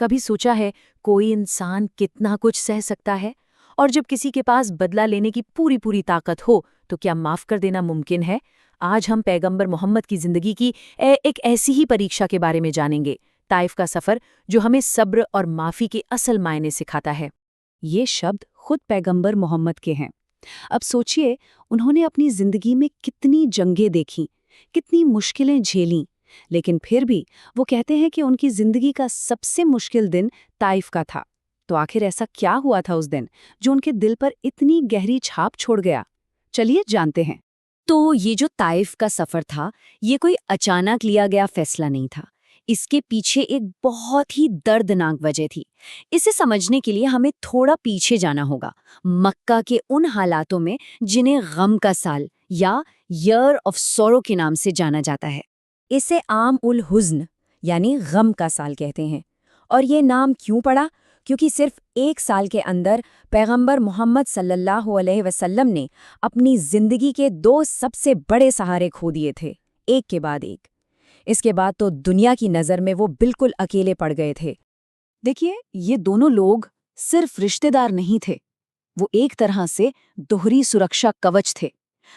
कभी सोचा है कोई इंसान कितना कुछ सह सकता है? और जब किसी के पास बदला लेने की पूरी पूरी ताकत हो तो क्या माफ कर देना मुमकिन है? आज हम पैगंबर मोहम्मद की जिंदगी की एक ऐसी ही परीक्षा के बारे में जानेंगे। ताइफ का सफर जो हमें सब्र और माफी के असल मायने सिखाता है। ये शब्द खुद पैगंबर मोहम्मद के हैं। अब सोचिए, उन्होंने अपनी जिंदगी में कितनी जंगें देखीं, कितनी मुश्किलें झेलीं, लेकिन फिर भी वो कहते हैं कि उनकी जिंदगी का सबसे मुश्किल दिन ताइफ का था। तो आखिर ऐसा क्या हुआ था उस दिन जो उनके दिल पर इतनी गहरी छाप छोड़ गया? चलिए जानते हैं। तो ये जो ताइफ का सफर था, ये कोई अचानक लिया गया फैसला नहीं था। इसके पीछे एक बहुत ही दर्दनाक वजह थी। इसे समझने के लिए हमें थोड़ा पीछे जाना होगा, मक्का के उन हालातों में जिन्हें गम का साल या ईयर ऑफ सॉरो के नाम से जाना जाता है। इसे आम उल हुज़्न यानी गम का साल कहते हैं। और ये नाम क्यों पड़ा? क्योंकि सिर्फ एक साल के अंदर पैगंबर मोहम्मद सल्लल्लाहु अलैहि वसल्लम ने अपनी जिंदगी के दो सबसे बड़े सहारे खो दिए थे, एक के बाद एक। इसके बाद तो दुनिया की नज़र में वो बिल्कुल अकेले पड़ गए थे। देखिए, ये दोनों लोग सिर्फ रिश्तेदार नहीं थे, वो एक तरह से दोहरी सुरक्षा कवच थे।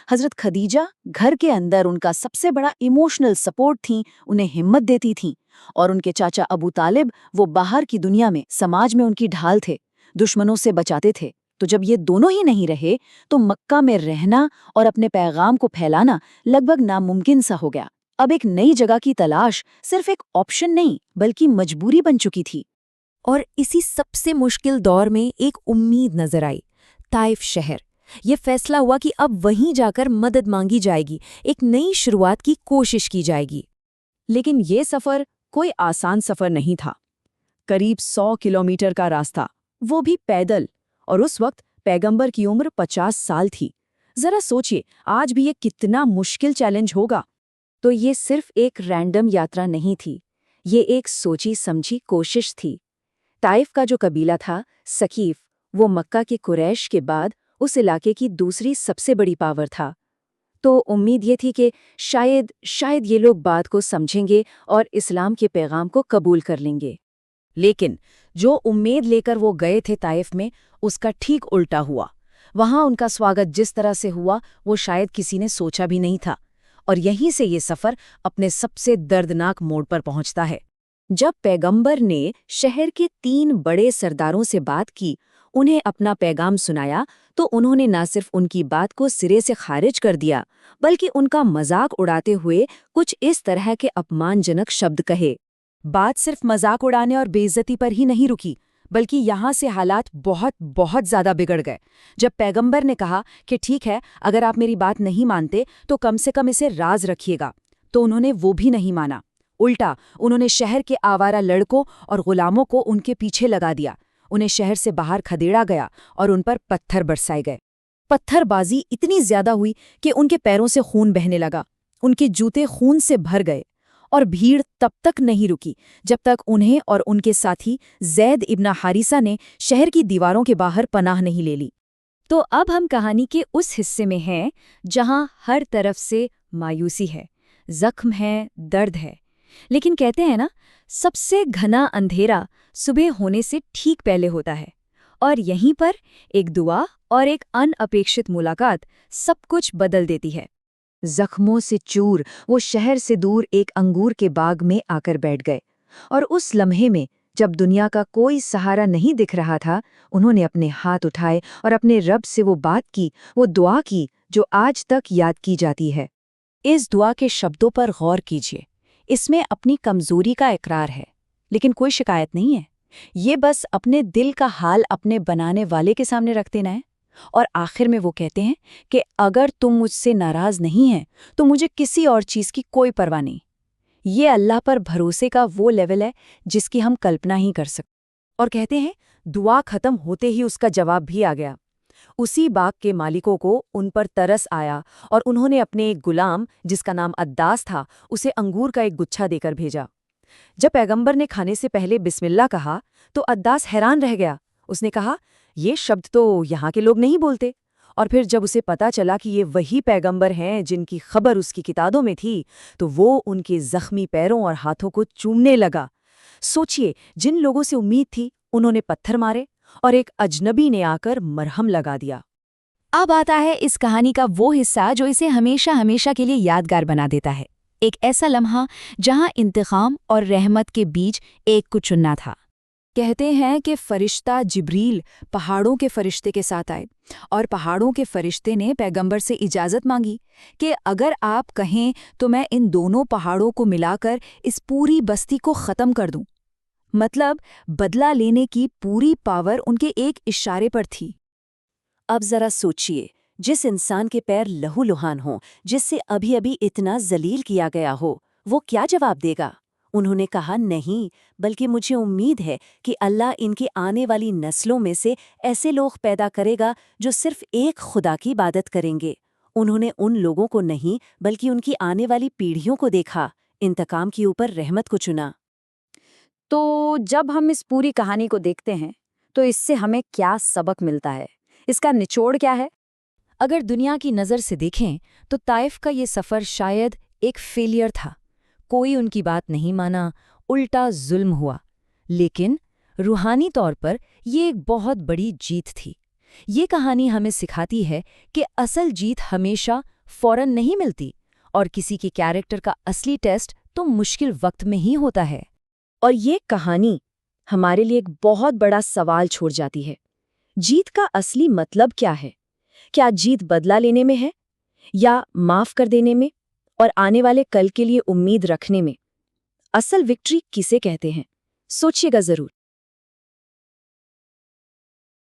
हजरत खदीजा घर के अंदर उनका सबसे बड़ा इमोशनल सपोर्ट थी, उन्हें हिम्मत देती थीं, और उनके चाचा अबू तालिब वो बाहर की दुनिया में, समाज में उनकी ढाल थे, दुश्मनों से बचाते थे। तो जब ये दोनों ही नहीं रहे तो मक्का में रहना और अपने पैगाम को फैलाना लगभग नामुमकिन सा हो गया। अब एक नई जगह की तलाश सिर्फ एक ऑप्शन नहीं बल्कि मजबूरी बन चुकी थी। और इसी सबसे मुश्किल दौर में एक उम्मीद नजर आई, ताइफ शहर। ये फैसला हुआ कि अब वहीं जाकर मदद मांगी जाएगी, एक नई शुरुआत की कोशिश की जाएगी। लेकिन ये सफर कोई आसान सफर नहीं था। करीब 100 किलोमीटर का रास्ता, वो भी पैदल, और उस वक्त पैगंबर की उम्र 50 साल थी। जरा सोचिए, आज भी ये कितना मुश्किल चैलेंज होगा। तो ये सिर्फ एक रैंडम यात्रा नहीं थी, ये एक सोची समझी कोशिश थी। ताइफ का जो कबीला था, सकीफ, वो मक्का के कुरैश के बाद उस इलाके की दूसरी सबसे बड़ी पावर था। तो उम्मीद ये थी कि शायद ये लोग बात को समझेंगे और इस्लाम के पैगाम को कबूल कर लेंगे। लेकिन जो उम्मीद लेकर वो गए थे ताइफ में, उसका ठीक उल्टा हुआ। वहां उनका स्वागत जिस तरह से हुआ वो शायद किसी ने सोचा भी नहीं था। और यहीं से ये सफर अपने सबसे दर्दनाक मोड़ पर पहुंचता है। जब पैगंबर ने शहर के 3 बड़े सरदारों से बात की, उन्हें अपना पैगाम सुनाया, तो उन्होंने न सिर्फ उनकी बात को सिरे से खारिज कर दिया, बल्कि उनका मजाक उड़ाते हुए कुछ इस तरह के अपमानजनक शब्द कहे। बात सिर्फ मजाक उड़ाने और बेइज्जती पर ही नहीं रुकी, बल्कि यहाँ से हालात बहुत बहुत ज्यादा बिगड़ गए। जब पैगंबर ने कहा कि ठीक है, अगर आप मेरी बात नहीं मानते तो कम से कम इसे राज रखिएगा, तो उन्होंने वो भी नहीं माना। उल्टा उन्होंने शहर के आवारा लड़कों और गुलामों को उनके पीछे लगा दिया। उन्हें शहर से बाहर खदेड़ा गया और उन पर पत्थर बरसाए गए। पत्थरबाजी इतनी ज्यादा हुई कि उनके पैरों से खून बहने लगा, उनके जूते खून से भर गए। और भीड़ तब तक नहीं रुकी जब तक उन्हें और उनके साथी ज़ैद इब्न हारिसा ने शहर की दीवारों के बाहर पनाह नहीं ले ली। तो अब हम कहानी के उस हिस्से में हैं जहां हर तरफ से मायूसी है, जख्म है, दर्द है। लेकिन कहते हैं ना, सबसे घना अंधेरा सुबह होने से ठीक पहले होता है। और यहीं पर एक दुआ और एक अनअपेक्षित मुलाकात सब कुछ बदल देती है। जख्मों से चूर वो शहर से दूर एक अंगूर के बाग में आकर बैठ गए, और उस लम्हे में जब दुनिया का कोई सहारा नहीं दिख रहा था, उन्होंने अपने हाथ उठाए और अपने रब से वो बात की, वो दुआ की जो आज तक याद की जाती है। इस दुआ के शब्दों पर गौर कीजिए। इसमें अपनी कमजोरी का इकरार है, लेकिन कोई शिकायत नहीं है। ये बस अपने दिल का हाल अपने बनाने वाले के सामने रख देना है। और आखिर में वो कहते हैं कि अगर तुम मुझसे नाराज नहीं हैं तो मुझे किसी और चीज़ की कोई परवाह नहीं। ये अल्लाह पर भरोसे का वो लेवल है जिसकी हम कल्पना ही कर सकते। और कहते हैं, दुआ खत्म होते ही उसका जवाब भी आ गया। उसी बाग के मालिकों को उन पर तरस आया और उन्होंने अपने एक गुलाम, जिसका नाम अद्दास था, उसे अंगूर का एक गुच्छा देकर भेजा। जब पैगंबर ने खाने से पहले बिस्मिल्लाह कहा तो अद्दास हैरान रह गया। उसने कहा, ये शब्द तो यहाँ के लोग नहीं बोलते। और फिर जब उसे पता चला कि ये वही पैगंबर हैं जिनकी खबर उसकी किताबों में थी, तो वो उनके जख्मी पैरों और हाथों को चूमने लगा। सोचिए, जिन लोगों से उम्मीद थी उन्होंने पत्थर मारे और एक अजनबी ने आकर मरहम लगा दिया। अब आता है इस कहानी का वो हिस्सा जो इसे हमेशा हमेशा के लिए यादगार बना देता है। एक ऐसा लम्हा जहां इंतकाम और रहमत के बीच एक को चुनना था। कहते हैं कि फरिश्ता जिब्रील पहाड़ों के फरिश्ते के साथ आए और पहाड़ों के फरिश्ते ने पैगंबर से इजाज़त मांगी कि अगर आप कहें तो मैं इन दोनों पहाड़ों को मिलाकर इस पूरी बस्ती को ख़त्म कर दूं। मतलब बदला लेने की पूरी पावर उनके एक इशारे पर थी। अब जरा सोचिए, जिस इंसान के पैर लहूलुहान हों, जिससे अभी अभी इतना जलील किया गया हो, वो क्या जवाब देगा? उन्होंने कहा, नहीं, बल्कि मुझे उम्मीद है कि अल्लाह इनकी आने वाली नस्लों में से ऐसे लोग पैदा करेगा जो सिर्फ एक खुदा की इबादत करेंगे। उन्होंने उन लोगों को नहीं, बल्कि उनकी आने वाली पीढ़ियों को देखा, इंतकाम के ऊपर रहमत को चुना। तो जब हम इस पूरी कहानी को देखते हैं तो इससे हमें क्या सबक मिलता है? इसका निचोड़ क्या है? अगर दुनिया की नज़र से देखें तो ताइफ का ये सफ़र शायद एक फेलियर था। कोई उनकी बात नहीं माना, उल्टा जुल्म हुआ। लेकिन रूहानी तौर पर ये एक बहुत बड़ी जीत थी। ये कहानी हमें सिखाती है कि असल जीत हमेशा फौरन नहीं मिलती और किसी के कैरेक्टर का असली टेस्ट तो मुश्किल वक्त में ही होता है। और ये कहानी हमारे लिए एक बहुत बड़ा सवाल छोड़ जाती है। जीत का असली मतलब क्या है? क्या जीत बदला लेने में है, या माफ कर देने में और आने वाले कल के लिए उम्मीद रखने में? असल विक्ट्री किसे कहते हैं? सोचिएगा जरूर।